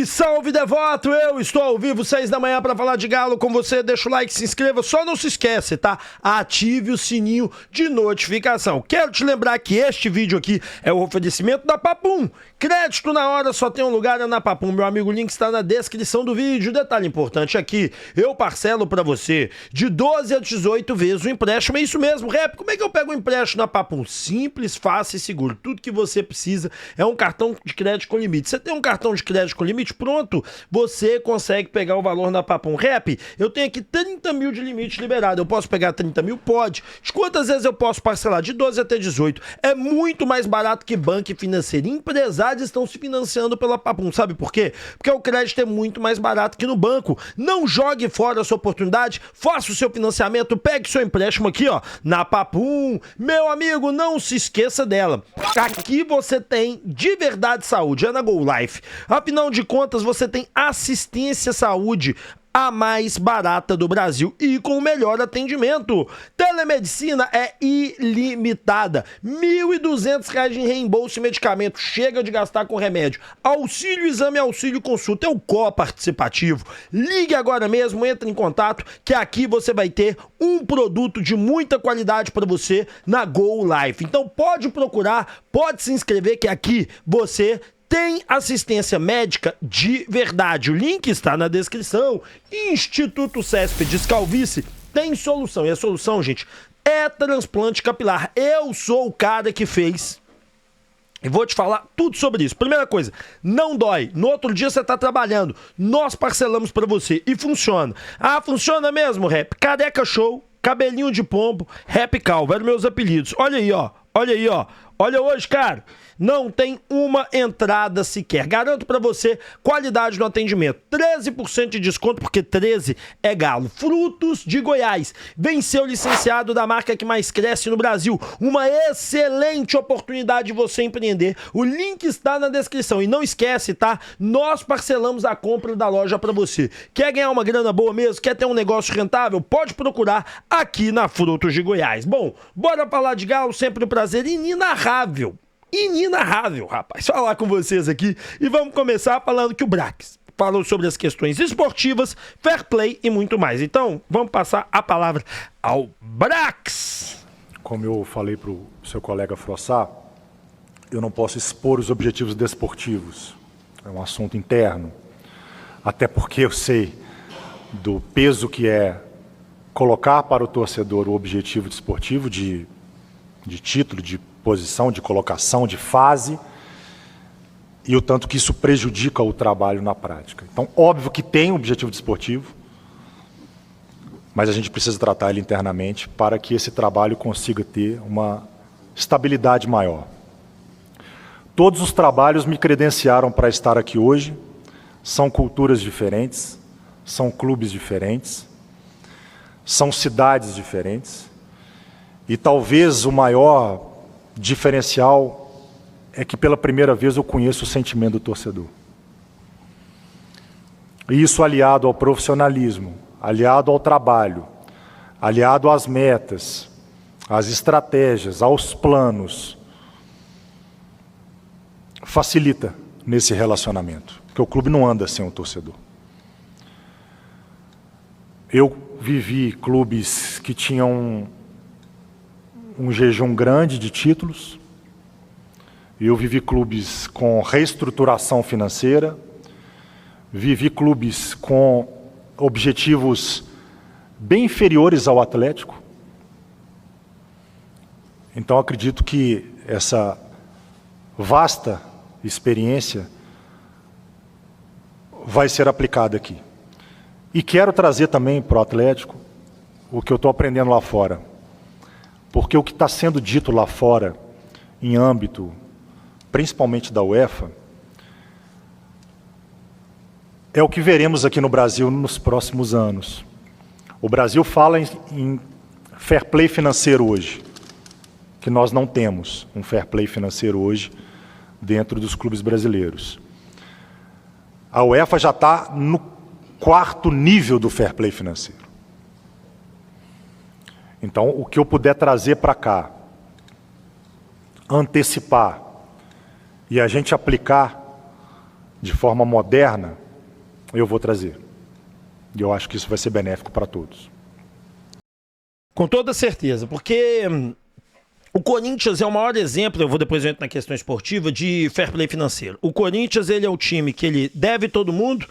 Salve, salve, devoto! Eu estou ao vivo, 6 da manhã, para falar de Galo com você. Deixa o like, se inscreva, só não se esquece, tá? Ative o sininho de notificação. Quero te lembrar que este vídeo aqui é o oferecimento da Papum. Crédito na hora, só tem um lugar, é na Papum. Meu amigo, o link está na descrição do vídeo. Detalhe importante aqui, eu parcelo para você de 12 a 18 vezes o empréstimo. É isso mesmo, Rap. Como é que eu pego o empréstimo na Papum? Simples, fácil e seguro. Tudo que você precisa é um cartão de crédito com limite. Você tem um cartão de crédito com limite, pronto, você consegue pegar o valor na Papum. Rap, eu tenho aqui 30 mil de limite liberado. Eu posso pegar 30 mil? Pode. De quantas vezes eu posso parcelar? De 12 até 18. É muito mais barato que banco e financeiro. Empresários estão se financiando pela Papum. Sabe por quê? Porque o crédito é muito mais barato que no banco. Não jogue fora a sua oportunidade. Faça o seu financiamento. Pegue seu empréstimo aqui, ó, na Papum. Meu amigo, não se esqueça dela. Aqui você tem de verdade saúde. É na Go Life. Afinal de contas, você tem assistência saúde a mais barata do Brasil e com o melhor atendimento. Telemedicina é ilimitada. R$ 1.200 de reembolso de medicamento. Chega de gastar com remédio. Auxílio Exame, Auxílio Consulta. É o COA participativo. Ligue agora mesmo, entre em contato, que aqui você vai ter um produto de muita qualidade para você na Go Life. Então pode procurar, pode se inscrever, que aqui você tem assistência médica de verdade. O link está na descrição. Instituto Céspedes Calvície tem solução. E a solução, gente, é transplante capilar. Eu sou o cara que fez. E vou te falar tudo sobre isso. Primeira coisa, não dói. No outro dia você está trabalhando. Nós parcelamos para você. E funciona. Ah, funciona mesmo, Rap? Careca Show, Cabelinho de Pombo, Rap Calvo. Eram meus apelidos. Olha aí, ó. Olha aí, ó. Olha hoje, cara. Não tem uma entrada sequer. Garanto pra você qualidade no atendimento. 13% de desconto, porque 13 é Galo. Frutos de Goiás. Venceu o licenciado da marca que mais cresce no Brasil. Uma excelente oportunidade de você empreender. O link está na descrição. E não esquece, tá? Nós parcelamos a compra da loja pra você. Quer ganhar uma grana boa mesmo? Quer ter um negócio rentável? Pode procurar aqui na Frutos de Goiás. Bom, bora falar de Galo. Sempre um prazer inenarrável. Inenarrável, rapaz, falar com vocês aqui. E vamos começar falando que o Brax falou sobre as questões esportivas, fair play e muito mais. Então, vamos passar a palavra ao Brax. Como eu falei para o seu colega Frossá, eu não posso expor os objetivos desportivos. É um assunto interno. Até porque eu sei do peso que é colocar para o torcedor o objetivo desportivo de título, de posição, de colocação, de fase, e o tanto que isso prejudica o trabalho na prática. Então, óbvio que tem um objetivo desportivo, mas a gente precisa tratar ele internamente para que esse trabalho consiga ter uma estabilidade maior. Todos os trabalhos me credenciaram para estar aqui hoje, são culturas diferentes, são clubes diferentes, são cidades diferentes, e talvez o maior diferencial é que pela primeira vez eu conheço o sentimento do torcedor. E isso aliado ao profissionalismo, aliado ao trabalho, aliado às metas, às estratégias, aos planos, facilita nesse relacionamento, porque o clube não anda sem o torcedor. Eu vivi clubes que tinham um jejum grande de títulos. Eu vivi clubes com reestruturação financeira, vivi clubes com objetivos bem inferiores ao Atlético. Então acredito que essa vasta experiência vai ser aplicada aqui. E quero trazer também para o Atlético o que eu estou aprendendo lá fora. Porque o que está sendo dito lá fora, em âmbito, principalmente da UEFA, é o que veremos aqui no Brasil nos próximos anos. O Brasil fala em fair play financeiro hoje, que nós não temos um fair play financeiro hoje dentro dos clubes brasileiros. A UEFA já está no 4º nível do fair play financeiro. Então, o que eu puder trazer para cá, antecipar e a gente aplicar de forma moderna, eu vou trazer. E eu acho que isso vai ser benéfico para todos. Com toda certeza, porque o Corinthians é o maior exemplo, eu vou depois entrar na questão esportiva, de fair play financeiro. O Corinthians, ele é o time que ele deve todo mundo,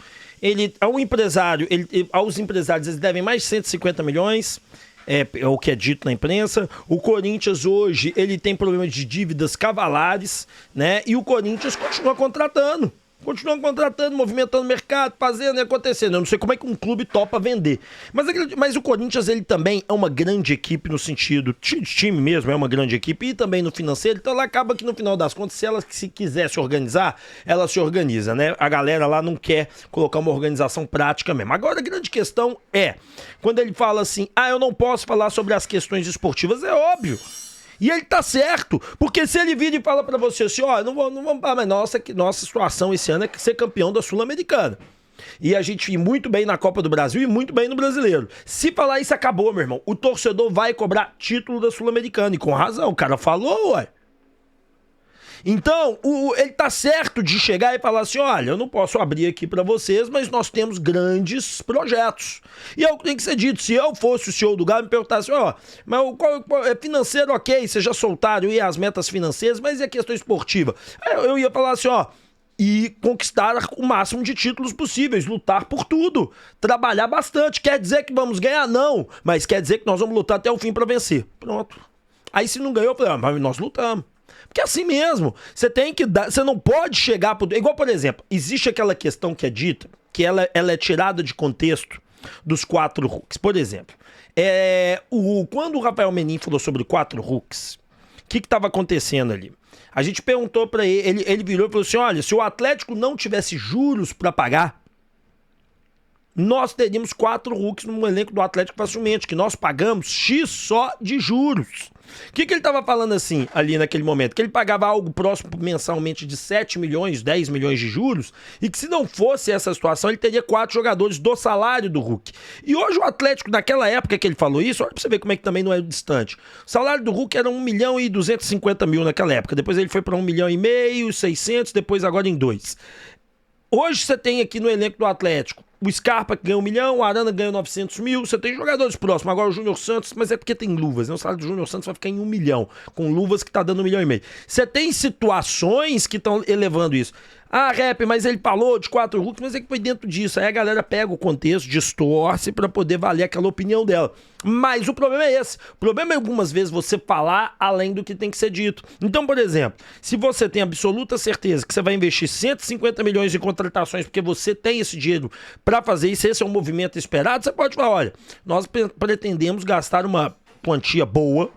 aos empresários eles devem mais de 150 milhões, é o que é dito na imprensa. O Corinthians hoje, ele tem problemas de dívidas cavalares, né? E o Corinthians continua contratando, movimentando o mercado, fazendo e acontecendo. Eu não sei como é que um clube topa vender. Mas o Corinthians, ele também é uma grande equipe no sentido de time mesmo, é uma grande equipe, e também no financeiro. Então ela acaba que no final das contas, se ela se quiser se organizar, ela se organiza, né? A galera lá não quer colocar uma organização prática mesmo. Agora a grande questão é, quando ele fala assim, eu não posso falar sobre as questões esportivas, é óbvio. E ele tá certo, porque se ele vira e fala pra você assim, não vamos, mas nossa situação esse ano é ser campeão da Sul-Americana. E a gente ir muito bem na Copa do Brasil e muito bem no Brasileiro. Se falar isso, acabou, meu irmão. O torcedor vai cobrar título da Sul-Americana, e com razão, o cara falou, ué. Então, ele tá certo de chegar e falar assim, olha, eu não posso abrir aqui pra vocês, mas nós temos grandes projetos. E é o que tem que ser dito. Se eu fosse o CEO do Galo, me perguntasse, mas é financeiro, ok, vocês já soltaram aí as metas financeiras, mas e a questão esportiva? Eu ia falar assim, e conquistar o máximo de títulos possíveis, lutar por tudo, trabalhar bastante. Quer dizer que vamos ganhar? Não, mas quer dizer que nós vamos lutar até o fim pra vencer. Pronto. Aí se não ganhou, eu falei, mas nós lutamos. Porque é assim mesmo, você tem que dar, você não pode chegar pro... Igual, por exemplo, existe aquela questão que é dita, que ela é tirada de contexto dos 4 Hulks. Por exemplo, quando o Rafael Menin falou sobre 4 Hulks, o que estava acontecendo ali? A gente perguntou pra ele virou e falou assim, olha, se o Atlético não tivesse juros pra pagar, nós teríamos 4 Hulks no elenco do Atlético facilmente, que nós pagamos X só de juros. O que ele estava falando assim, ali naquele momento? Que ele pagava algo próximo mensalmente de 7 milhões, 10 milhões de juros, e que se não fosse essa situação, ele teria 4 jogadores do salário do Hulk. E hoje o Atlético, naquela época que ele falou isso, olha pra você ver como é que também não é distante. O salário do Hulk era 1 milhão e 250 mil naquela época, depois ele foi para 1 milhão e meio, 600, depois agora em 2. Hoje você tem aqui no elenco do Atlético o Scarpa que ganha 1 milhão, o Arana ganha 900 mil, você tem jogadores próximos, agora o Júnior Santos, mas é porque tem luvas, né? O salário do Júnior Santos vai ficar em 1 milhão, com luvas que tá dando 1 milhão e meio. Você tem situações que estão elevando isso. Rap, mas ele falou de 4 Hulks, mas é que foi dentro disso. Aí a galera pega o contexto, distorce pra poder valer aquela opinião dela. Mas o problema é esse. O problema é algumas vezes você falar além do que tem que ser dito. Então, por exemplo, se você tem absoluta certeza que você vai investir 150 milhões em contratações porque você tem esse dinheiro pra fazer isso, esse é um movimento esperado, você pode falar, olha, nós pretendemos gastar uma quantia boa.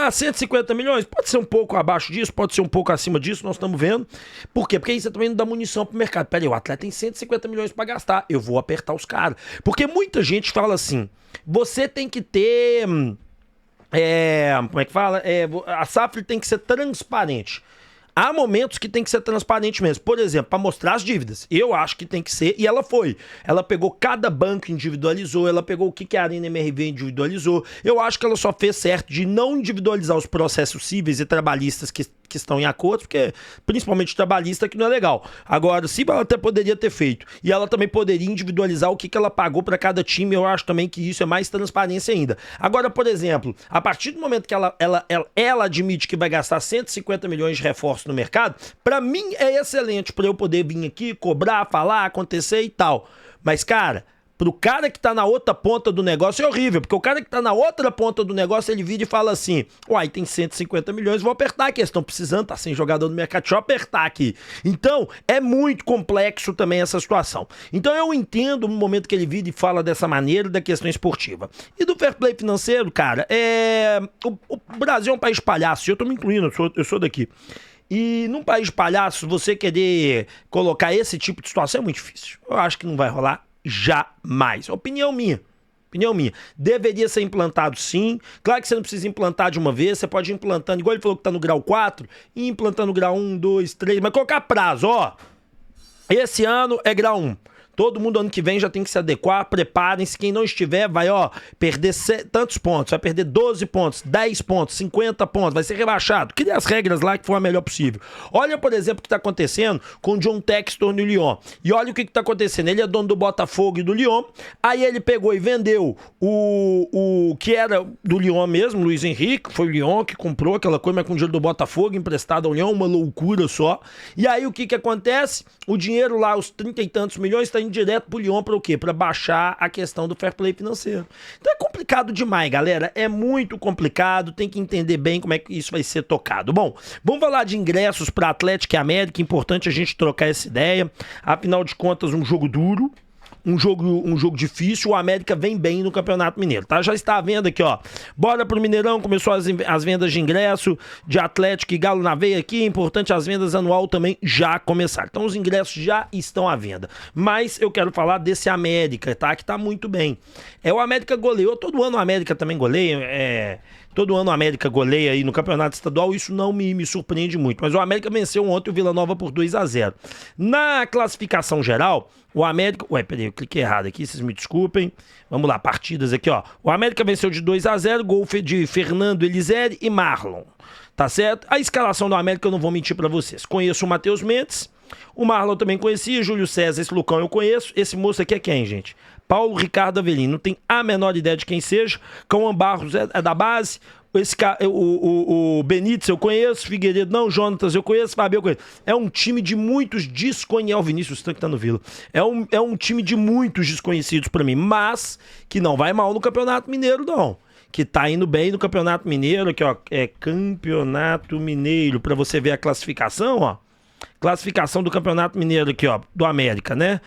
150 milhões? Pode ser um pouco abaixo disso, pode ser um pouco acima disso, nós estamos vendo. Por quê? Porque aí você também não dá munição pro mercado. Pera aí, o atleta tem 150 milhões para gastar, eu vou apertar os caras. Porque muita gente fala assim, você tem que ter... como é que fala? A SAF tem que ser transparente. Há momentos que tem que ser transparente mesmo. Por exemplo, para mostrar as dívidas. Eu acho que tem que ser, e ela foi. Ela pegou cada banco, individualizou, ela pegou o que a Arena MRV individualizou. Eu acho que ela só fez certo de não individualizar os processos cíveis e trabalhistas que estão em acordo, porque principalmente trabalhista que não é legal. Agora, sim, ela até poderia ter feito. E ela também poderia individualizar o que ela pagou para cada time. Eu acho também que isso é mais transparência ainda. Agora, por exemplo, a partir do momento que ela admite que vai gastar 150 milhões de reforço no mercado, para mim é excelente para eu poder vir aqui, cobrar, falar, acontecer e tal. Mas, cara, pro cara que tá na outra ponta do negócio é horrível, porque o cara que tá na outra ponta do negócio, ele vira e fala assim, tem 150 milhões, vou apertar aqui, eles estão precisando, tá sem jogador no mercado, deixa eu apertar aqui. Então, é muito complexo também essa situação. Então, eu entendo no momento que ele vira e fala dessa maneira da questão esportiva. E do fair play financeiro, cara, o Brasil é um país palhaço, eu tô me incluindo, eu sou daqui. E num país palhaço, você querer colocar esse tipo de situação é muito difícil. Eu acho que não vai rolar jamais. Opinião minha. Deveria ser implantado sim. Claro que você não precisa implantar de uma vez. Você pode ir implantando, igual ele falou que tá no grau 4, e implantando grau 1, 2, 3, mas colocar prazo, Esse ano é grau 1. Todo mundo ano que vem já tem que se adequar, preparem-se. Quem não estiver vai, perder tantos pontos, vai perder 12 pontos, 10 pontos, 50 pontos, vai ser rebaixado. Cria as regras lá que for a melhor possível. Olha, por exemplo, o que está acontecendo com o John Textor no Lyon. E olha o que está acontecendo. Ele é dono do Botafogo e do Lyon. Aí ele pegou e vendeu o que era do Lyon mesmo, Luiz Henrique. Foi o Lyon que comprou aquela coisa, mas com dinheiro do Botafogo emprestado ao Lyon, uma loucura só. E aí o que acontece? O dinheiro lá, os 30 e tantos milhões, está indo direto pro Lyon para o quê? Para baixar a questão do fair play financeiro. Então é complicado demais, galera. É muito complicado, tem que entender bem como é que isso vai ser tocado. Bom, vamos falar de ingressos para Atlético e América. Importante a gente trocar essa ideia. Afinal de contas, um jogo duro. Um jogo difícil, o América vem bem no Campeonato Mineiro, tá? Já está à venda aqui, ó. Bora pro Mineirão, começou as vendas de ingresso de Atlético e Galo na veia aqui, importante as vendas anual também já começaram. Então os ingressos já estão à venda. Mas eu quero falar desse América, tá? Que tá muito bem. O América goleou, todo ano o América também goleia, todo ano o América goleia aí no Campeonato Estadual, isso não me surpreende muito. Mas o América venceu ontem o Vila Nova por 2-0. Na classificação geral, o América... Peraí, eu cliquei errado aqui, vocês me desculpem. Vamos lá, partidas aqui, ó. O América venceu de 2-0, gol de Fernando Eliseri e Marlon. Tá certo? A escalação do América eu não vou mentir pra vocês. Conheço o Matheus Mendes, o Marlon também conhecia, Júlio César, esse Lucão eu conheço. Esse moço aqui é quem, gente? Paulo Ricardo Avelino, não tem a menor ideia de quem seja. Cauã Barros é da base. O Benítez eu conheço, Figueiredo não, Jonatas eu conheço, Fabio eu conheço. É um time de muitos desconhecidos. O Vinícius Tanque tá no Vila. É um time de muitos desconhecidos pra mim, mas que não vai mal no Campeonato Mineiro, não. Que tá indo bem no Campeonato Mineiro, aqui, ó. É Campeonato Mineiro, pra você ver a classificação, ó. Classificação do Campeonato Mineiro aqui, ó, do América, né?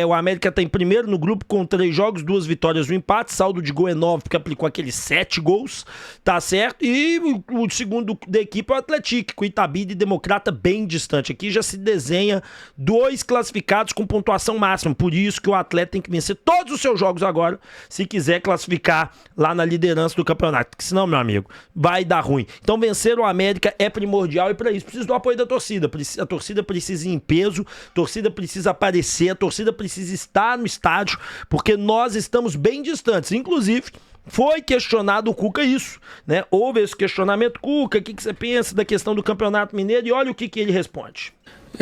O América tá em primeiro no grupo com 3 jogos, 2 vitórias, 1 empate. Saldo de gol é 9, porque aplicou aqueles 7 gols, tá certo? E o segundo da equipe é o Atlético, com Itabira e Democrata bem distante. Aqui já se desenha 2 classificados com pontuação máxima. Por isso que o Atlético tem que vencer todos os seus jogos agora, se quiser classificar lá na liderança do campeonato. Porque senão, meu amigo, vai dar ruim. Então vencer o América é primordial e para isso precisa do apoio da torcida. A torcida precisa ir em peso, a torcida precisa aparecer, a torcida precisa estar no estádio, porque nós estamos bem distantes. Inclusive, foi questionado o Cuca isso, né? Houve esse questionamento, Cuca, o que você pensa da questão do Campeonato Mineiro? E olha o que ele responde.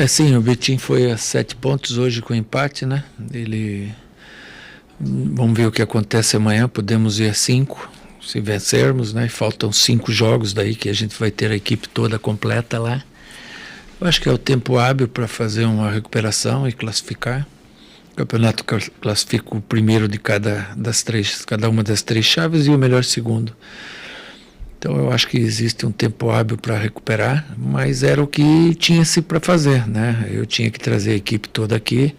Sim, o Betim foi a 7 pontos hoje com empate, né? Vamos ver o que acontece amanhã, podemos ir a 5, se vencermos, né? Faltam 5 jogos daí que a gente vai ter a equipe toda completa lá. Eu acho que é o tempo hábil para fazer uma recuperação e classificar. O campeonato classifica o primeiro de cada uma das 3 chaves e o melhor segundo. Então eu acho que existe um tempo hábil para recuperar, mas era o que tinha-se para fazer, né? Eu tinha que trazer a equipe toda aqui,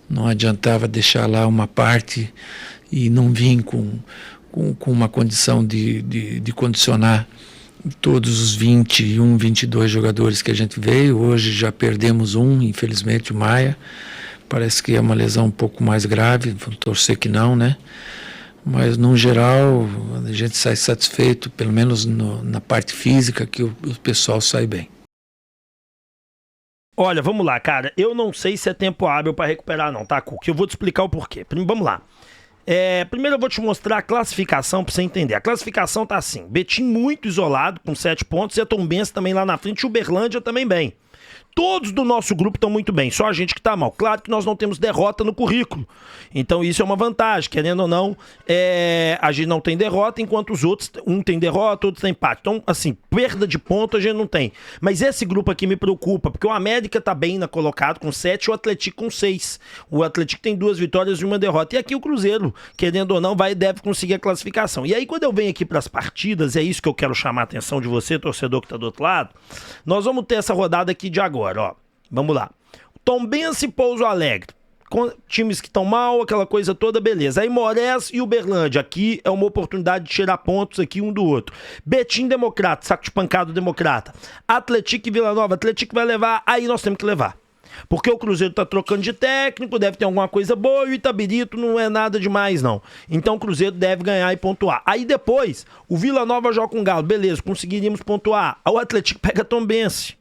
não adiantava deixar lá uma parte e não vir com uma condição de condicionar todos os 21, 22 jogadores que a gente veio. Hoje já perdemos um, infelizmente, o Maia. Parece que é uma lesão um pouco mais grave, vamos torcer que não, né? Mas, no geral, a gente sai satisfeito, pelo menos na parte física, que o pessoal sai bem. Olha, vamos lá, cara. Eu não sei se é tempo hábil para recuperar não, tá, Cuca? Eu vou te explicar o porquê. Vamos lá. Primeiro eu vou te mostrar a classificação para você entender. A classificação tá assim. Betim muito isolado, com 7 pontos, e a Tombense também lá na frente, e Uberlândia também bem. Todos do nosso grupo estão muito bem, só a gente que está mal. Claro que nós não temos derrota no currículo, então isso é uma vantagem, querendo ou não, a gente não tem derrota, enquanto os outros, um tem derrota, outro tem empate. Então, assim, perda de ponto a gente não tem. Mas esse grupo aqui me preocupa, porque o América está bem colocado com 7 e o Atlético com 6. O Atlético tem 2 vitórias e 1 derrota. E aqui o Cruzeiro, querendo ou não, deve conseguir a classificação. E aí quando eu venho aqui para as partidas, é isso que eu quero chamar a atenção de você, torcedor que está do outro lado, nós vamos ter essa rodada aqui de agora. Ó, vamos lá. Tombense e Pouso Alegre. Com times que estão mal, aquela coisa toda, beleza. Aí Morés e Uberlândia. Aqui é uma oportunidade de tirar pontos aqui um do outro. Betim Democrata, saco de pancada Democrata. Atlético e Vila Nova. Atlético vai levar, aí nós temos que levar. Porque o Cruzeiro tá trocando de técnico, deve ter alguma coisa boa, e o Itabirito não é nada demais, não. Então o Cruzeiro deve ganhar e pontuar. Aí depois, o Vila Nova joga com o Galo. Beleza, conseguiríamos pontuar. Aí o Atlético pega Tombense.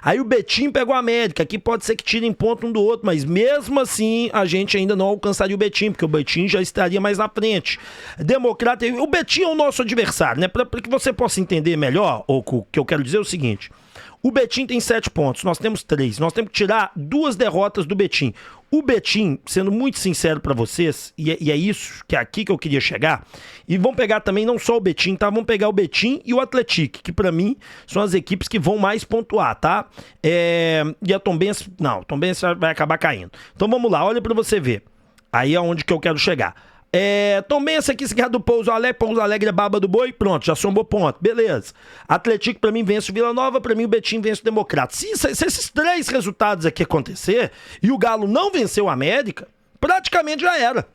Aí o Betim pega o América, aqui pode ser que tirem ponto um do outro, mas mesmo assim a gente ainda não alcançaria o Betim, porque o Betim já estaria mais na frente. Democrata, o Betim é o nosso adversário, né? Para que você possa entender melhor, o que eu quero dizer é o seguinte: o Betim tem 7 pontos, nós temos 3, nós temos que tirar 2 derrotas do Betim. O Betim, sendo muito sincero pra vocês, e é isso que é aqui que eu queria chegar, e vamos pegar também não só o Betim, tá? Vamos pegar o Betim e o Atlético, que pra mim são as equipes que vão mais pontuar, tá? E a Tombense, não, a Tombense vai acabar caindo. Então vamos lá, olha pra você ver. Aí é onde que eu quero chegar. Tombense aqui, se ganhar do Pouso Alegre é baba do boi, pronto, já somou ponto, beleza. Atlético pra mim vence o Vila Nova, pra mim o Betim vence o Democrata. Se esses 3 resultados aqui acontecer e o Galo não venceu o América, praticamente já era.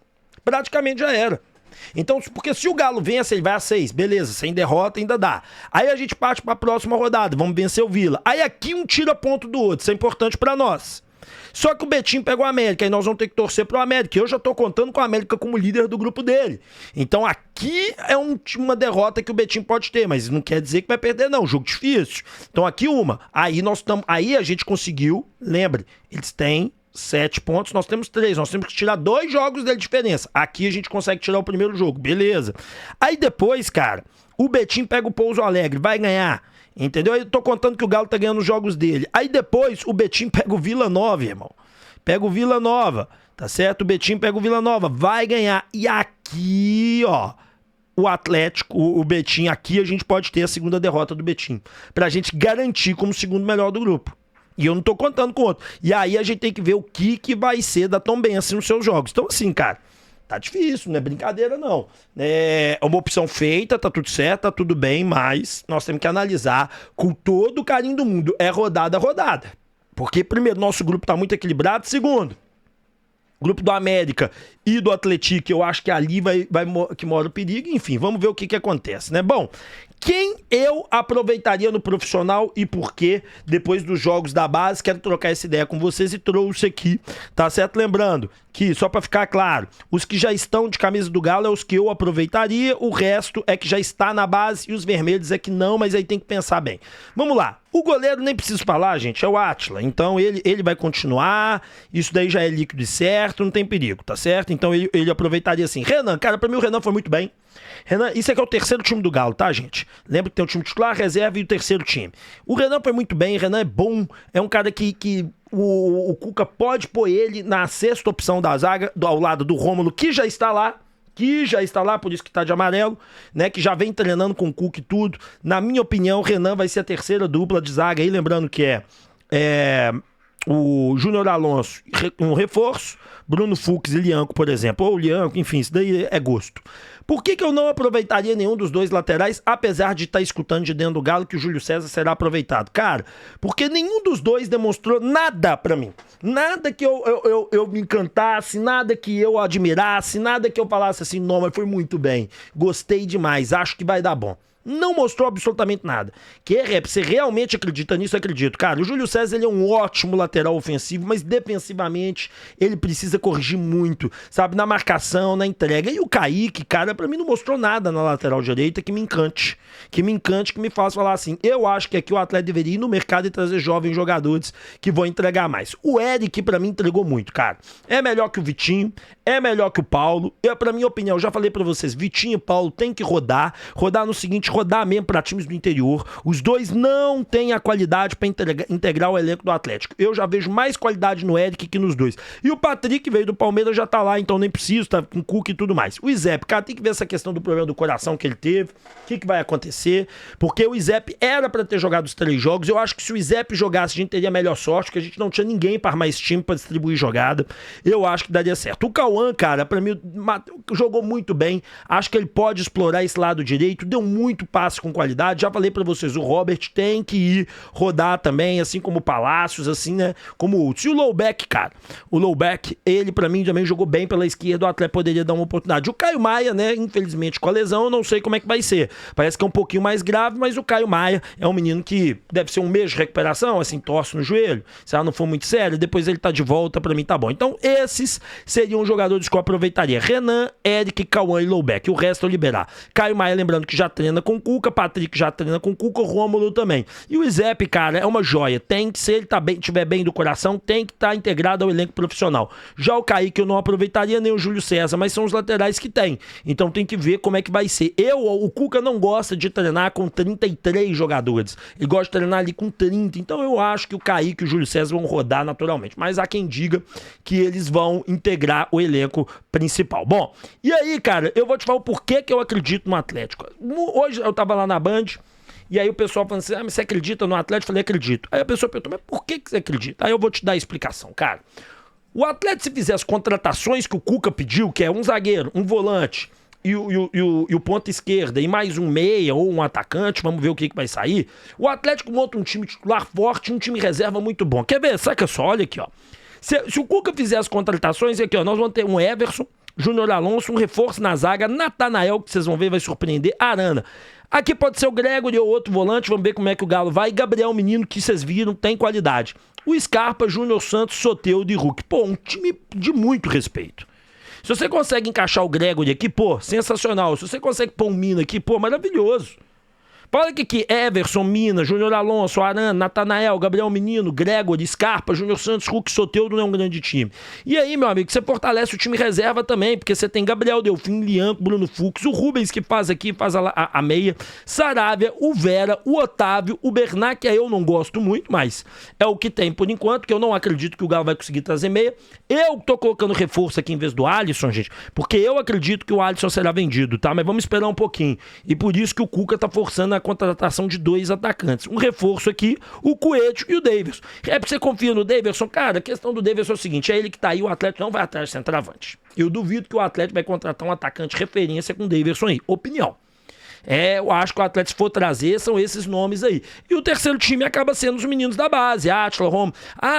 Então, porque se o Galo vence, ele vai a 6, beleza, sem derrota ainda dá. Aí a gente parte pra próxima rodada, vamos vencer o Vila. Aí aqui um tira ponto do outro, isso é importante pra nós. Só que o Betim pegou o América, e nós vamos ter que torcer pro América. Eu já tô contando com o América como líder do grupo dele. Então aqui é uma derrota que o Betim pode ter, mas não quer dizer que vai perder não, jogo difícil. Então aqui uma. Aí a gente conseguiu, lembre, eles têm 7 pontos, nós temos 3, nós temos que tirar 2 jogos dele de diferença. Aqui a gente consegue tirar o primeiro jogo, beleza. Aí depois, cara, o Betim pega o Pouso Alegre, vai ganhar. Entendeu? Eu tô contando que o Galo tá ganhando os jogos dele. Aí depois o Betim pega o Vila Nova, irmão. Pega o Vila Nova, tá certo? O Betim pega o Vila Nova, vai ganhar. E aqui, ó, o Atlético, o Betim, aqui a gente pode ter a segunda derrota do Betim. Pra gente garantir como segundo melhor do grupo. E eu não tô contando com outro. E aí a gente tem que ver o que vai ser da Tombense nos seus jogos. Então assim, cara, tá difícil, não é brincadeira não. É uma opção feita, tá tudo certo, tá tudo bem, mas nós temos que analisar com todo o carinho do mundo. É rodada a rodada. Porque, primeiro, nosso grupo tá muito equilibrado. Segundo, o grupo do América e do Atlético, eu acho que ali que mora o perigo. Enfim, vamos ver o que acontece, né? Bom, quem eu aproveitaria no profissional e por quê? Depois dos jogos da base, quero trocar essa ideia com vocês e trouxe aqui, tá certo? Lembrando que, só pra ficar claro, os que já estão de camisa do Galo é os que eu aproveitaria, o resto é que já está na base e os vermelhos é que não, mas aí tem que pensar bem. Vamos lá, o goleiro nem preciso falar, gente, é o Átila, então ele vai continuar, isso daí já é líquido e certo, não tem perigo, tá certo? Então ele aproveitaria assim. Renan, cara, pra mim o Renan foi muito bem. Renan, isso aqui é o terceiro time do Galo, tá, gente? Lembra que tem o time titular, reserva e o terceiro time. O Renan foi muito bem, o Renan é bom, é um cara que o Cuca pode pôr ele na 6ª opção da zaga, ao lado do Rômulo, que já está lá, por isso que tá de amarelo, né, que já vem treinando com o Cuca e tudo. Na minha opinião, o Renan vai ser a 3ª dupla de zaga aí, lembrando que o Júnior Alonso, um reforço, Bruno Fux e Lianco, por exemplo, ou Lianco, enfim, isso daí é gosto. Por que eu não aproveitaria nenhum dos 2 laterais, apesar de estar escutando de dentro do Galo que o Júlio César será aproveitado? Cara, porque nenhum dos 2 demonstrou nada pra mim. Nada que eu me encantasse, nada que eu admirasse, nada que eu falasse assim, não, mas foi muito bem, gostei demais, acho que vai dar bom. Não mostrou absolutamente nada. Você realmente acredita nisso? Acredito. Cara, o Júlio César ele é um ótimo lateral ofensivo, mas defensivamente ele precisa corrigir muito, sabe? Na marcação, na entrega. E o Kaique, cara, pra mim não mostrou nada na lateral direita que me encante. Que me faça falar assim, eu acho que aqui o Atlético deveria ir no mercado e trazer jovens jogadores que vão entregar mais. O Eric, pra mim, entregou muito, cara. É melhor que o Vitinho, é melhor que o Paulo. Pra minha opinião, eu já falei pra vocês, Vitinho e Paulo tem que rodar no seguinte, rodar mesmo para times do interior. Os 2 não têm a qualidade para integrar o elenco do Atlético. Eu já vejo mais qualidade no Eric que nos 2. E o Patrick veio do Palmeiras, já tá lá, então nem preciso, tá com Cuca e tudo mais. O Izep, cara, tem que ver essa questão do problema do coração que ele teve, o que vai acontecer, porque o Izep era para ter jogado os 3 jogos. Eu acho que se o Izep jogasse, a gente teria melhor sorte, porque a gente não tinha ninguém para armar esse time para distribuir jogada. Eu acho que daria certo. O Cauã, cara, para mim, jogou muito bem. Acho que ele pode explorar esse lado direito, deu muito passe com qualidade. Já falei pra vocês, o Robert tem que ir rodar também, assim como o Palácios, assim, né, como outros. E o Loubeck, cara, ele pra mim também jogou bem pela esquerda, o Atlético poderia dar uma oportunidade. O Caio Maia, né, infelizmente com a lesão, eu não sei como é que vai ser. Parece que é um pouquinho mais grave, mas o Caio Maia é um menino que deve ser um mês de recuperação, assim, torce no joelho, se ela não for muito séria, depois ele tá de volta, pra mim tá bom. Então esses seriam os jogadores que eu aproveitaria. Renan, Eric, Cauã e Loubeck. O resto eu liberar. Caio Maia, lembrando que já treina com com o Cuca, Patrick já treina com o Cuca, o Rômulo também. E o Zep, cara, é uma joia. Tem que, se ele estiver bem do coração, tem que estar integrado ao elenco profissional. Já o Kaique eu não aproveitaria, nem o Júlio César, mas são os laterais que tem. Então tem que ver como é que vai ser. O Cuca não gosta de treinar com 33 jogadores. Ele gosta de treinar ali com 30. Então eu acho que o Kaique e o Júlio César vão rodar naturalmente. Mas há quem diga que eles vão integrar o elenco principal. Bom, e aí, cara, eu vou te falar o porquê que eu acredito no Atlético. Hoje eu tava lá na Band, e aí o pessoal falando assim, mas você acredita no Atlético? Eu falei, acredito. Aí a pessoa perguntou, mas por que você acredita? Aí eu vou te dar a explicação, cara. O Atlético, se fizer as contratações que o Cuca pediu, que é um zagueiro, um volante e o ponta esquerda e mais um meia ou um atacante, vamos ver o que vai sair, o Atlético monta um time titular forte, um time reserva muito bom. Quer ver? Saca só, olha aqui, ó. Se o Cuca fizer as contratações, aqui, ó, nós vamos ter um Everson, Júnior Alonso, um reforço na zaga, Natanael, que vocês vão ver, vai surpreender, Arana. Aqui pode ser o Gregory ou outro volante, vamos ver como é que o Galo vai, e Gabriel Menino, que vocês viram, tem qualidade. O Scarpa, Júnior Santos, Soteldo e Hulk. Pô, um time de muito respeito. Se você consegue encaixar o Gregory aqui, pô, sensacional. Se você consegue pôr um Mina aqui, pô, maravilhoso. Olha aqui, Everson, Mina, Júnior Alonso, Arana, Natanael, Gabriel Menino, Gregory, Scarpa, Júnior Santos, Hulk, Soteldo, não é um grande time. E aí, meu amigo, você fortalece o time reserva também, porque você tem Gabriel Delfim, Lianco, Bruno Fux, o Rubens que faz aqui, faz a meia, Saravia, o Vera, o Otávio, o Bernat, que eu não gosto muito, mas é o que tem por enquanto, que eu não acredito que o Galo vai conseguir trazer meia. Eu tô colocando reforço aqui em vez do Alisson, gente, porque eu acredito que o Alisson será vendido, tá? Mas vamos esperar um pouquinho. E por isso que o Cuca tá forçando a contratação de 2 atacantes. Um reforço aqui, o Coelho e o Davidson. É porque você confia no Davidson? Cara, a questão do Davidson é o seguinte, é ele que tá aí, o Atlético não vai atrás de centroavante. Eu duvido que o Atlético vai contratar um atacante referência com o Davidson aí. Opinião. Eu acho que o Atlético, se for trazer, são esses nomes aí. E o terceiro time acaba sendo os meninos da base, Átila, Romo.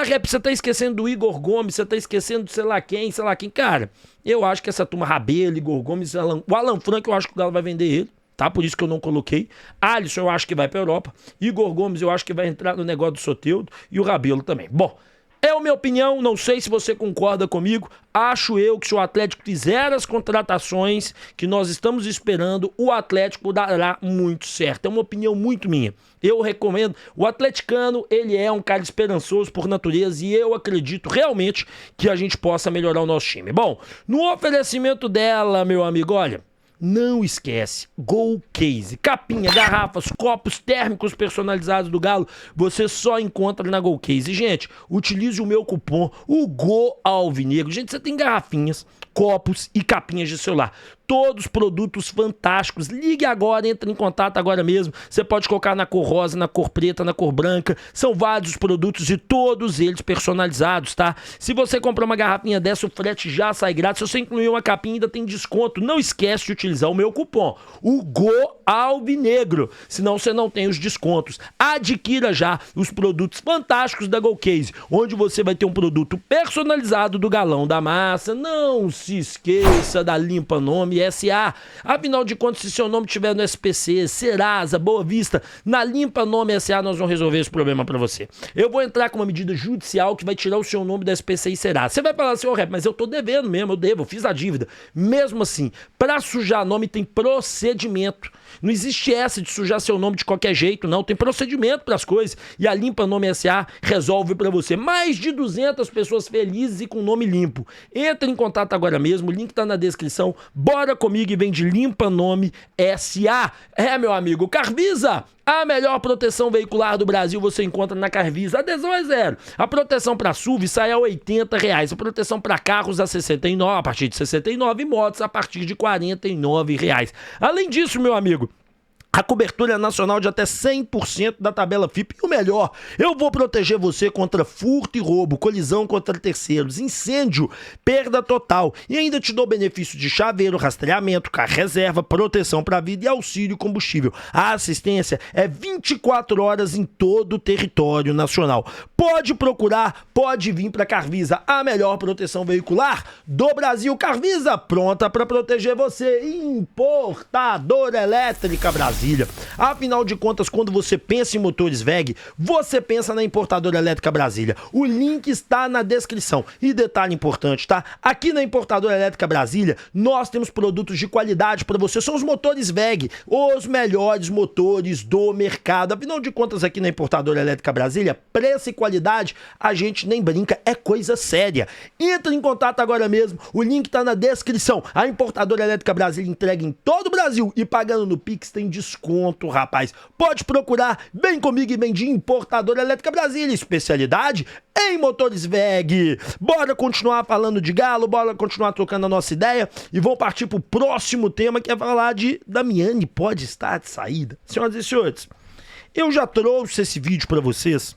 Rep, você tá esquecendo do Igor Gomes, você tá esquecendo de sei lá quem. Cara, eu acho que essa turma Rabelo, Igor Gomes, o Alan Franco, eu acho que o Galo vai vender ele. Tá? Por isso que eu não coloquei. Alisson eu acho que vai pra Europa. Igor Gomes eu acho que vai entrar no negócio do Soteldo. E o Rabelo também. Bom, é a minha opinião. Não sei se você concorda comigo. Acho eu que se o Atlético fizer as contratações que nós estamos esperando, o Atlético dará muito certo. É uma opinião muito minha. Eu recomendo. O atleticano, ele é um cara esperançoso por natureza e eu acredito realmente que a gente possa melhorar o nosso time. Bom, no oferecimento dela, meu amigo, olha... Não esquece, Gol Case, capinha, garrafas, copos térmicos personalizados do Galo, você só encontra na Gol Case. Gente, utilize o meu cupom, o Go Alvinegro. Gente, você tem garrafinhas, copos e capinhas de celular. Todos produtos fantásticos. Ligue agora, entre em contato agora mesmo. Você pode colocar na cor rosa, na cor preta, na cor branca. São vários produtos e todos eles personalizados, tá? Se você comprar uma garrafinha dessa, o frete já sai grátis. Se você incluir uma capinha, ainda tem desconto. Não esquece de utilizar o meu cupom, o Go Alvinegro. Senão você não tem os descontos. Adquira já os produtos fantásticos da Gol Case, onde você vai ter um produto personalizado do Galão da Massa. Não se esqueça da Limpa Nome SA. Afinal de contas, se seu nome estiver no SPC, Serasa, Boa Vista, na Limpa Nome SA, nós vamos resolver esse problema pra você. Eu vou entrar com uma medida judicial que vai tirar o seu nome do SPC e Serasa. Você vai falar assim, Rep, mas eu tô devendo mesmo, eu fiz a dívida. Mesmo assim, pra sujar nome tem procedimento. Não existe essa de sujar seu nome de qualquer jeito, não. Tem procedimento para as coisas. E a Limpa Nome SA resolve para você. Mais de 200 pessoas felizes e com nome limpo. Entre em contato agora mesmo. O link tá na descrição. Bora comigo e vem de Limpa Nome SA. Meu amigo, Carvisa. A melhor proteção veicular do Brasil você encontra na Carvisa. Adesão é zero. A proteção para SUV sai a R$80. A proteção para carros a partir de 69 e motos a partir de R$49. Além disso, meu amigo, a cobertura é nacional de até 100% da tabela FIP. E o melhor, eu vou proteger você contra furto e roubo, colisão contra terceiros, incêndio, perda total. E ainda te dou benefício de chaveiro, rastreamento, carro reserva, proteção para a vida e auxílio combustível. A assistência é 24 horas em todo o território nacional. Pode procurar, pode vir para Carvisa, a melhor proteção veicular do Brasil. Carvisa, pronta para proteger você. Importadora Elétrica Brasil. Brasília. Afinal de contas, quando você pensa em motores WEG, você pensa na Importadora Elétrica Brasília. O link está na descrição. E detalhe importante, tá? Aqui na Importadora Elétrica Brasília, nós temos produtos de qualidade para você. São os motores WEG, os melhores motores do mercado. Afinal de contas, aqui na Importadora Elétrica Brasília, preço e qualidade, a gente nem brinca, é coisa séria. Entra em contato agora mesmo, o link tá na descrição. A Importadora Elétrica Brasília entrega em todo o Brasil e pagando no Pix tem desconto, rapaz. Pode procurar, vem comigo e vem de Importadora Elétrica Brasília, especialidade em motores WEG. Bora continuar falando de Galo, bora continuar trocando a nossa ideia e vamos partir pro próximo tema, que é falar de Damiani pode estar de saída. Senhoras e senhores, eu já trouxe esse vídeo pra vocês,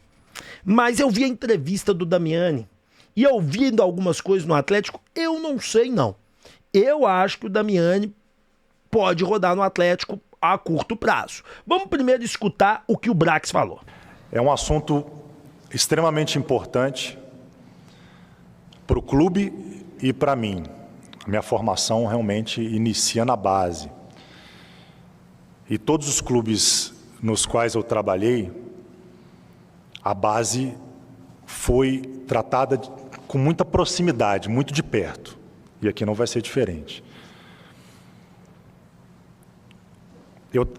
mas eu vi a entrevista do Damiani e ouvindo algumas coisas no Atlético, eu não sei não. Eu acho que o Damiani pode rodar no Atlético a curto prazo. Vamos primeiro escutar o que o Brax falou. É um assunto extremamente importante para o clube e para mim. A minha formação realmente inicia na base. E todos os clubes nos quais eu trabalhei, a base foi tratada com muita proximidade, muito de perto. E aqui não vai ser diferente.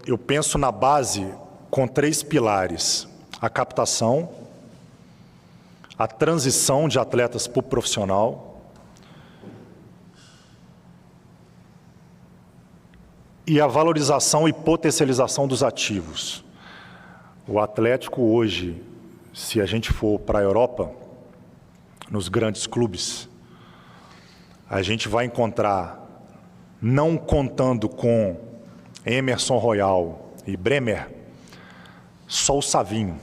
Eu penso na base com 3 pilares: a captação, a transição de atletas para o profissional e a valorização e potencialização dos ativos. O Atlético hoje, se a gente for para a Europa, nos grandes clubes, a gente vai encontrar, não contando com Emerson Royal e Bremer, só o Savinho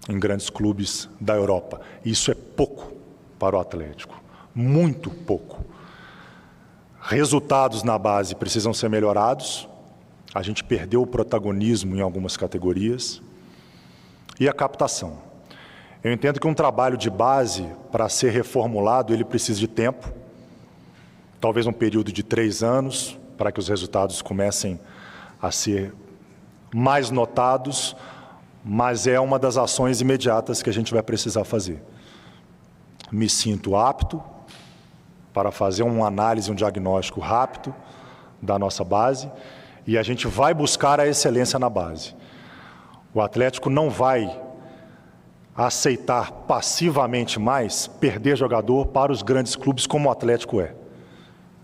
em grandes clubes da Europa. Isso é pouco para o Atlético, muito pouco. Resultados na base precisam ser melhorados, a gente perdeu o protagonismo em algumas categorias, e a captação. Eu entendo que um trabalho de base, para ser reformulado, ele precisa de tempo, talvez um período de 3 anos, para que os resultados comecem a ser mais notados, mas é uma das ações imediatas que a gente vai precisar fazer. Me sinto apto para fazer uma análise, um diagnóstico rápido da nossa base, e a gente vai buscar a excelência na base. O Atlético não vai aceitar passivamente mais perder jogador para os grandes clubes como o Atlético é.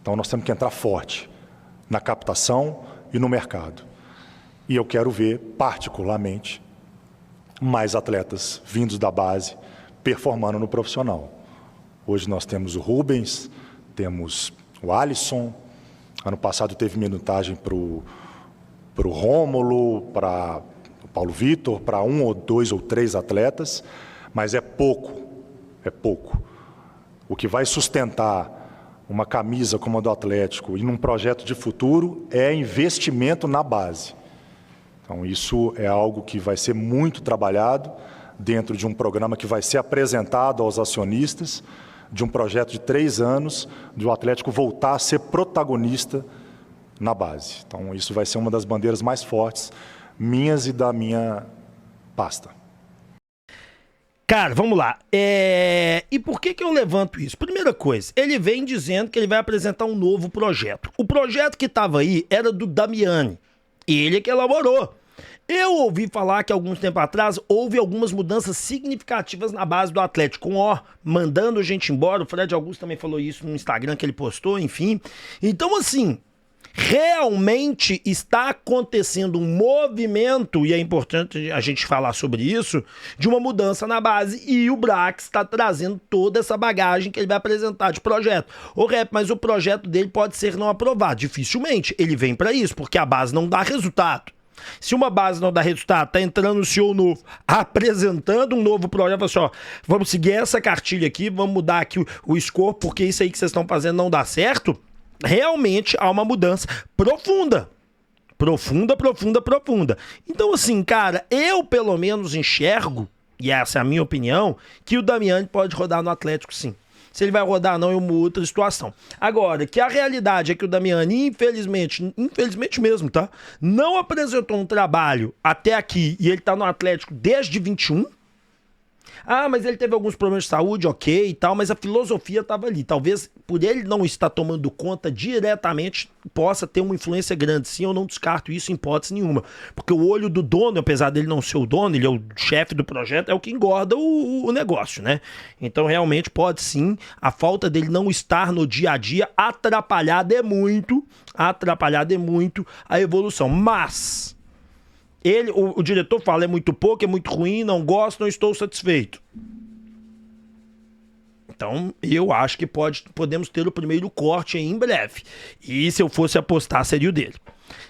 Então nós temos que entrar forte na captação e no mercado. E eu quero ver, particularmente, mais atletas vindos da base performando no profissional. Hoje nós temos o Rubens, temos o Alisson, ano passado teve minutagem para o Rômulo, para o Paulo Vitor, para 1 ou 2 ou 3 atletas, mas é pouco, é pouco. O que vai sustentar uma camisa como a do Atlético e num projeto de futuro é investimento na base. Então isso é algo que vai ser muito trabalhado dentro de um programa que vai ser apresentado aos acionistas, de um projeto de 3 anos, de o Atlético voltar a ser protagonista na base. Então isso vai ser uma das bandeiras mais fortes, minhas e da minha pasta. Cara, vamos lá. E por que eu levanto isso? Primeira coisa, ele vem dizendo que ele vai apresentar um novo projeto. O projeto que estava aí era do Damiani. Ele que elaborou. Eu ouvi falar que alguns tempo atrás houve algumas mudanças significativas na base do Atlético, mandando gente embora. O Fred Augusto também falou isso no Instagram que ele postou, enfim. Então, assim, realmente está acontecendo um movimento, e é importante a gente falar sobre isso, de uma mudança na base, e o Brax está trazendo toda essa bagagem que ele vai apresentar de projeto. Ô Rep, mas o projeto dele pode ser não aprovado. Dificilmente ele vem para isso, porque a base não dá resultado. Se uma base não dá resultado, tá entrando um CEO novo, apresentando um novo projeto, assim, ó, vamos seguir essa cartilha aqui, vamos mudar aqui o escopo, porque isso aí que vocês estão fazendo não dá certo. Realmente há uma mudança profunda. Profunda. Então, assim, cara, eu pelo menos enxergo, e essa é a minha opinião, que o Damiani pode rodar no Atlético, sim. Se ele vai rodar ou não é uma outra situação. Agora, que a realidade é que o Damiani, infelizmente mesmo, tá? Não apresentou um trabalho até aqui e ele tá no Atlético desde 21. Ah, mas ele teve alguns problemas de saúde, ok e tal, mas a filosofia estava ali. Talvez por ele não estar tomando conta diretamente, possa ter uma influência grande. Sim, eu não descarto isso em hipótese nenhuma. Porque o olho do dono, apesar dele não ser o dono, ele é o chefe do projeto, é o que engorda o negócio, né? Então, realmente, pode sim, a falta dele não estar no dia a dia atrapalhar de muito a evolução. Mas... o diretor fala, é muito pouco, é muito ruim, não gosto, não estou satisfeito. Então, eu acho que podemos ter o primeiro corte aí em breve. E se eu fosse apostar, seria o dele.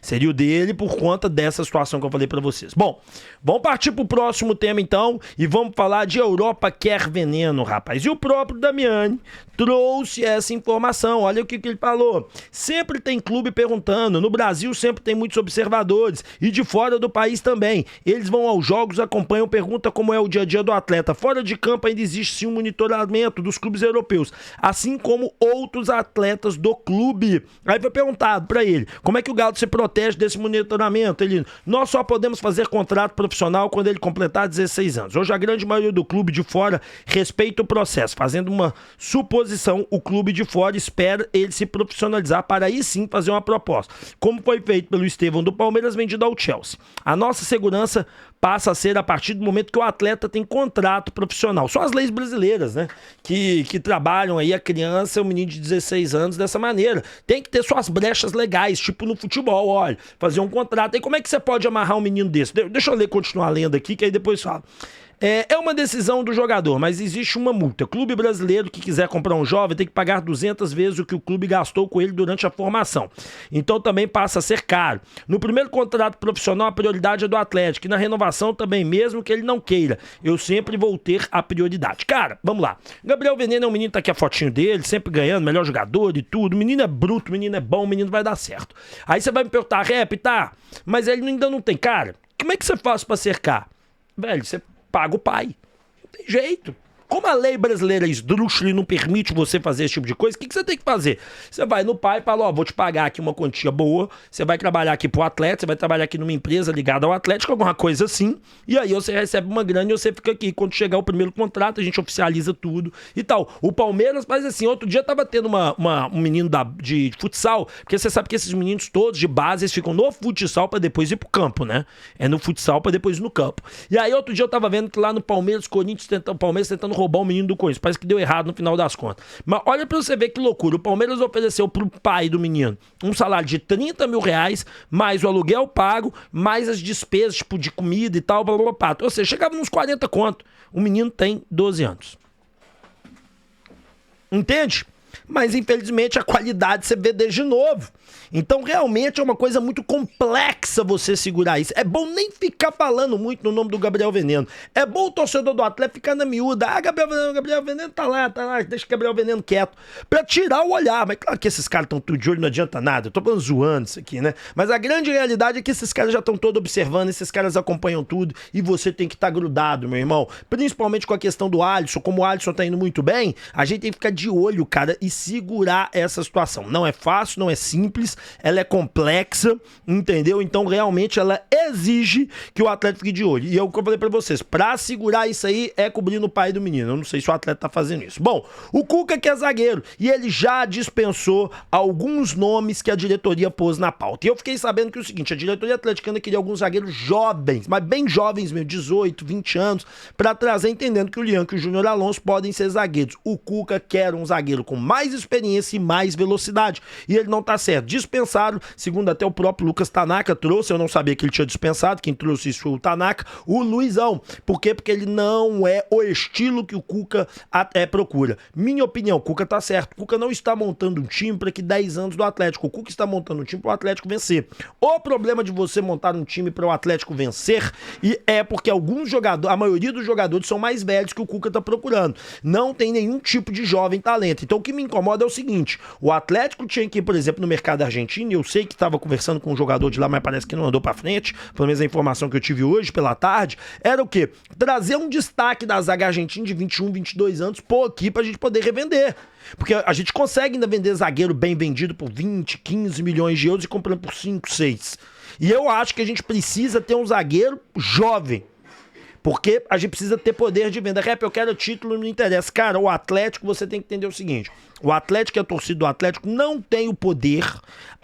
Seria o dele por conta dessa situação que eu falei pra vocês. Bom, vamos partir pro próximo tema então e vamos falar de Europa quer veneno, rapaz. E o próprio Damiani trouxe essa informação. Olha o que ele falou. Sempre tem clube perguntando. No Brasil sempre tem muitos observadores e de fora do país também. Eles vão aos jogos, acompanham, perguntam como é o dia a dia do atleta. Fora de campo ainda existe sim um monitoramento dos clubes europeus, assim como outros atletas do clube. Aí foi perguntado pra ele, como é que o Galo se protege desse monitoramento? Ele, nós só podemos fazer contrato profissional quando ele completar 16 anos. Hoje a grande maioria do clube de fora respeita o processo, fazendo uma suposição, o clube de fora espera ele se profissionalizar para aí sim fazer uma proposta, como foi feito pelo Estevão do Palmeiras, vendido ao Chelsea. A nossa segurança passa a ser a partir do momento que o atleta tem contrato profissional. São as leis brasileiras, né? Que trabalham aí a criança, o menino de 16 anos dessa maneira. Tem que ter suas brechas legais, tipo no futebol, olha, fazer um contrato. E como é que você pode amarrar um menino desse? Deixa eu continuar lendo aqui, que aí depois fala. É uma decisão do jogador, mas existe uma multa. Clube brasileiro que quiser comprar um jovem tem que pagar 200 vezes o que o clube gastou com ele durante a formação. Então também passa a ser caro. No primeiro contrato profissional, a prioridade é do Atlético. E na renovação também, mesmo que ele não queira. Eu sempre vou ter a prioridade. Cara, vamos lá. Gabriel Veneno é um menino, tá aqui a fotinho dele, sempre ganhando, melhor jogador e tudo. O menino é bruto, o menino é bom, o menino vai dar certo. Aí você vai me perguntar, rap, tá? Mas ele ainda não tem. Cara, como é que você faz pra cercar? Velho, você paga o pai. Não tem jeito. Como a lei brasileira esdrúxula e não permite você fazer esse tipo de coisa, o que você tem que fazer? Você vai no pai e fala, ó, vou te pagar aqui uma quantia boa, você vai trabalhar aqui pro Atlético, você vai trabalhar aqui numa empresa ligada ao Atlético, alguma coisa assim, e aí você recebe uma grana e você fica aqui. Quando chegar o primeiro contrato, a gente oficializa tudo e tal. O Palmeiras faz assim, outro dia tava tendo um menino de futsal, porque você sabe que esses meninos todos de base, eles ficam no futsal pra depois ir pro campo, né? É no futsal pra depois ir no campo. E aí outro dia eu tava vendo que lá no Palmeiras, o Palmeiras tentando roubar o menino do Corinthians. Parece que deu errado no final das contas. Mas olha pra você ver que loucura. O Palmeiras ofereceu pro pai do menino um salário de 30 mil reais, mais o aluguel pago, mais as despesas, tipo, de comida e tal, blá, blá, blá. Ou seja, chegava nos 40 conto. O menino tem 12 anos. Entende? Mas infelizmente a qualidade você vê desde novo. Então realmente é uma coisa muito complexa você segurar isso. É bom nem ficar falando muito no nome do Gabriel Veneno. É bom o torcedor do Atlético ficar na miúda. Ah, Gabriel Veneno tá lá, deixa o Gabriel Veneno quieto. Pra tirar o olhar. Mas claro que esses caras estão tudo de olho, não adianta nada. Eu tô falando zoando isso aqui, né? Mas a grande realidade é que esses caras já estão todos observando, esses caras acompanham tudo e você tem que estar grudado, meu irmão. Principalmente com a questão do Alisson. Como o Alisson tá indo muito bem, a gente tem que ficar de olho, cara, e segurar essa situação. Não é fácil, não é simples, ela é complexa, entendeu? Então realmente ela exige que o atleta fique de olho. E é o que eu falei pra vocês, pra segurar isso aí é cobrindo o pai do menino. Eu não sei se o atleta tá fazendo isso. Bom, o Cuca que é zagueiro e ele já dispensou alguns nomes que a diretoria pôs na pauta. E eu fiquei sabendo que é o seguinte, a diretoria atleticana queria alguns zagueiros jovens, mas bem jovens mesmo, 18, 20 anos, pra trazer, entendendo que o Lian e o Júnior Alonso podem ser zagueiros. O Cuca quer um zagueiro com mais experiência e mais velocidade. E ele não tá certo. Dispensaram, segundo até o próprio Lucas Tanaka trouxe, eu não sabia que ele tinha dispensado, quem trouxe isso foi o Tanaka, o Luizão. Por quê? Porque ele não é o estilo que o Cuca procura. Minha opinião, o Cuca tá certo. O Cuca não está montando um time para que 10 anos do Atlético. O Cuca está montando um time para o Atlético vencer. O problema de você montar um time para o Atlético vencer é porque alguns jogadores, a maioria dos jogadores são mais velhos que o Cuca tá procurando. Não tem nenhum tipo de jovem talento. Então o que me incomoda é o seguinte, o Atlético tinha que ir, por exemplo, no mercado argentino, e eu sei que estava conversando com um jogador de lá, mas parece que não andou pra frente, pelo menos a informação que eu tive hoje pela tarde, era o quê? Trazer um destaque da zaga argentina de 21, 22 anos, pô, aqui pra gente poder revender. Porque a gente consegue ainda vender zagueiro bem vendido por 20, 15 milhões de euros e comprando por 5, 6. E eu acho que a gente precisa ter um zagueiro jovem. Porque a gente precisa ter poder de venda. Rap, eu quero título, não interessa. Cara, o Atlético, você tem que entender o seguinte. O Atlético e a torcida do Atlético não tem o poder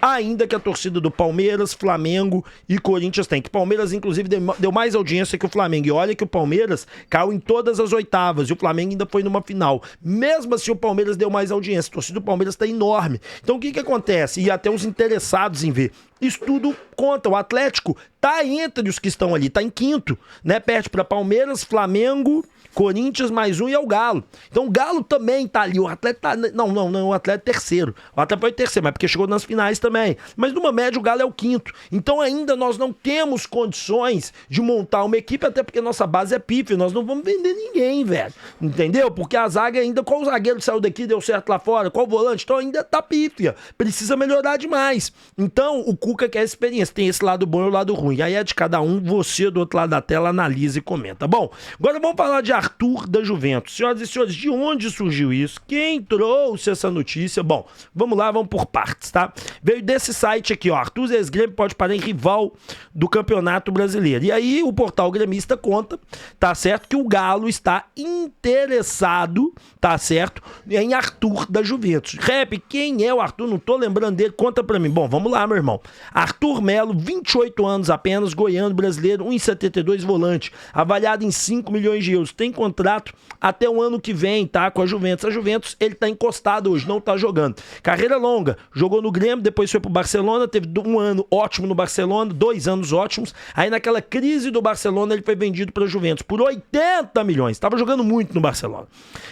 ainda que a torcida do Palmeiras, Flamengo e Corinthians tem. Que o Palmeiras, inclusive, deu mais audiência que o Flamengo. E olha que o Palmeiras caiu em todas as oitavas e o Flamengo ainda foi numa final. Mesmo assim, o Palmeiras deu mais audiência. A torcida do Palmeiras está enorme. Então, o que acontece? E até os interessados em ver. Isso tudo conta. O Atlético tá entre os que estão ali, tá em quinto, né? Perde para Palmeiras, Flamengo, Corinthians, mais um e é o Galo. Então o Galo também tá ali. O Atlético tá... Não, o Atlético é terceiro. O Atlético foi terceiro, mas porque chegou nas finais também. Mas numa média o Galo é o quinto. Então ainda nós não temos condições de montar uma equipe, até porque nossa base é pífia. Nós não vamos vender ninguém, velho. Entendeu? Porque a zaga ainda... Qual o zagueiro que saiu daqui deu certo lá fora? Qual o volante? Então ainda tá pífia. Precisa melhorar demais. Então o Cuca quer experiência. Tem esse lado bom e o lado ruim. E aí é de cada um. Você do outro lado da tela analisa e comenta. Bom, agora vamos falar de Arthur da Juventus. Senhoras e senhores, de onde surgiu isso? Quem trouxe essa notícia? Bom, vamos lá, vamos por partes, tá? Veio desse site aqui, ó. Arthur ex-Grêmio pode parar em rival do Campeonato Brasileiro. E aí o portal gremista conta, tá certo, que o Galo está interessado, tá certo, em Arthur da Juventus. Rap, quem é o Arthur? Não tô lembrando dele, conta pra mim. Bom, vamos lá, meu irmão. Arthur Melo, 28 anos apenas, goiano, brasileiro, 1,72 volante, avaliado em 5 milhões de euros. Tem contrato até o ano que vem, tá? Com a Juventus. A Juventus, ele tá encostado hoje, não tá jogando. Carreira longa, jogou no Grêmio, depois foi pro Barcelona, teve um ano ótimo no Barcelona, 2 anos ótimos. Aí naquela crise do Barcelona, ele foi vendido pra Juventus por 80 milhões. Tava jogando muito no Barcelona.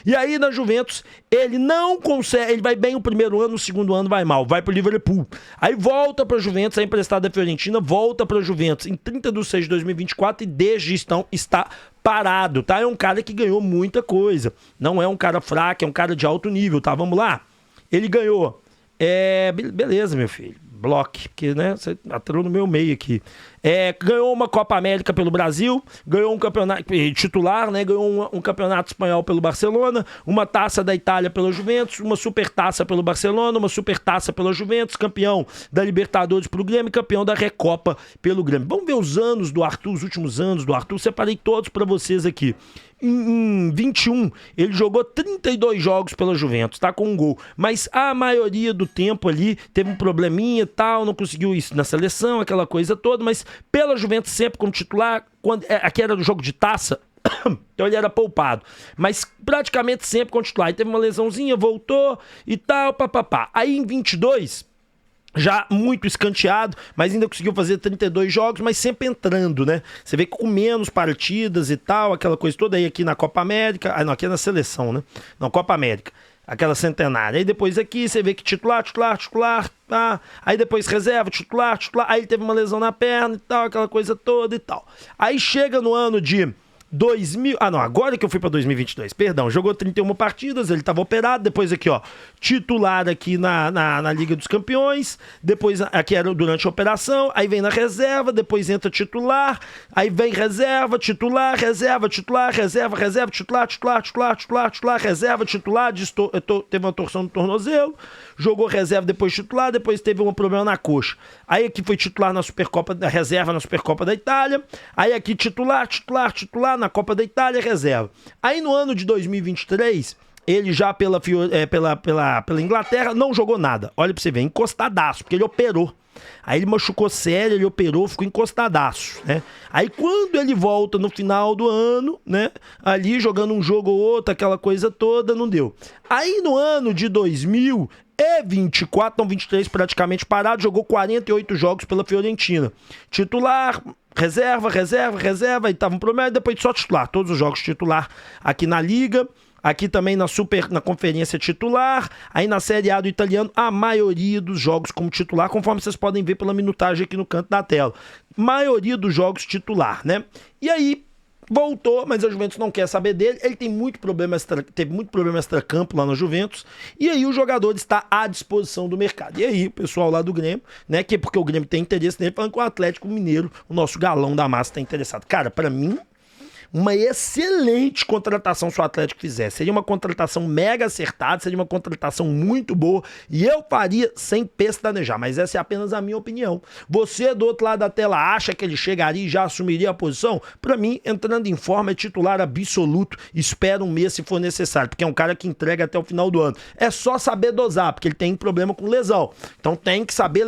E aí na Juventus, ele não consegue, ele vai bem o primeiro ano, o segundo ano vai mal, vai pro Liverpool. Aí volta pra Juventus, é emprestado da Fiorentina, volta pra Juventus em 30 de 6 de 2024 e desde então está parado, tá? É um cara que ganhou muita coisa. Não é um cara fraco, é um cara de alto nível, tá? Vamos lá? Ele ganhou. Beleza, meu filho. Bloque, porque, né, você atrou no meu meio aqui. Ganhou uma Copa América pelo Brasil, ganhou um campeonato titular, né? Ganhou um campeonato espanhol pelo Barcelona, uma taça da Itália pela Juventus, uma supertaça pelo Barcelona, uma supertaça pela Juventus, campeão da Libertadores pro Grêmio, campeão da Recopa pelo Grêmio. Vamos ver os anos do Arthur, os últimos anos do Arthur, separei todos pra vocês aqui. Em 21, ele jogou 32 jogos pela Juventus, tá? Com um gol. Mas a maioria do tempo ali teve um probleminha e tal, não conseguiu isso na seleção, aquela coisa toda, mas pela Juventus sempre como titular, aqui era do jogo de taça, então ele era poupado, mas praticamente sempre como titular. Aí teve uma lesãozinha, voltou e tal, papapá. Aí em 22... já muito escanteado, mas ainda conseguiu fazer 32 jogos, mas sempre entrando, né? Você vê que com menos partidas e tal, aquela coisa toda aí aqui na Copa América, aqui é na seleção, né? Não, Copa América, aquela centenária. Aí depois aqui você vê que titular, tá? Aí depois reserva, titular, aí ele teve uma lesão na perna e tal, aquela coisa toda e tal. Aí chega no ano de 2000... agora que eu fui pra 2022, perdão, jogou 31 partidas, ele tava operado, depois aqui, ó, titular aqui na Liga dos Campeões, depois aqui era durante a operação, aí vem na reserva, depois entra titular, aí vem reserva, titular, reserva, titular, reserva, titular, reserva, titular, teve uma torção no tornozelo, jogou reserva, depois titular, depois teve um problema na coxa. Aí aqui foi titular na Supercopa, reserva na Supercopa da Itália, aí aqui titular, na Copa da Itália, reserva. Aí no ano de 2023, ele já pela Inglaterra não jogou nada. Olha pra você ver, encostadaço, porque ele operou. Aí ele machucou sério, ele operou, ficou encostadaço, né? Aí quando ele volta no final do ano, né? Ali jogando um jogo ou outro, aquela coisa toda, não deu. Aí no ano de 2024, não 23, praticamente parado, jogou 48 jogos pela Fiorentina. Titular, reserva, aí tava um problema, depois só titular, todos os jogos titular aqui na Liga. Aqui também na conferência titular, aí na Série A do italiano, a maioria dos jogos como titular, conforme vocês podem ver pela minutagem aqui no canto da tela. Maioria dos jogos titular, né? E aí, voltou, mas a Juventus não quer saber dele. Ele tem teve muito problema extracampo lá na Juventus. E aí o jogador está à disposição do mercado. E aí o pessoal lá do Grêmio, né, que é porque o Grêmio tem interesse nele, falando que o Atlético Mineiro, o nosso galão da massa, está interessado. Cara, pra mim, uma excelente contratação se o Atlético fizer. Seria uma contratação mega acertada, seria uma contratação muito boa e eu faria sem pestanejar, mas essa é apenas a minha opinião. Você do outro lado da tela acha que ele chegaria e já assumiria a posição? Pra mim, entrando em forma, é titular absoluto, espera um mês se for necessário, porque é um cara que entrega até o final do ano. É só saber dosar, porque ele tem problema com lesão. Então tem que saber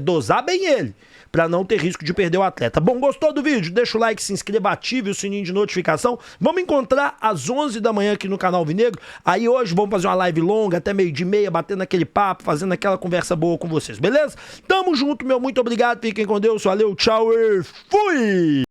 dosar bem ele, pra não ter risco de perder o atleta. Bom, gostou do vídeo? Deixa o like, se inscreva, ative o sininho de notificação. Vamos encontrar às 11 da manhã aqui no canal Alvinegro. Aí hoje vamos fazer uma live longa, até 12:30, batendo aquele papo, fazendo aquela conversa boa com vocês, beleza? Tamo junto, meu muito obrigado, fiquem com Deus, valeu, tchau e fui!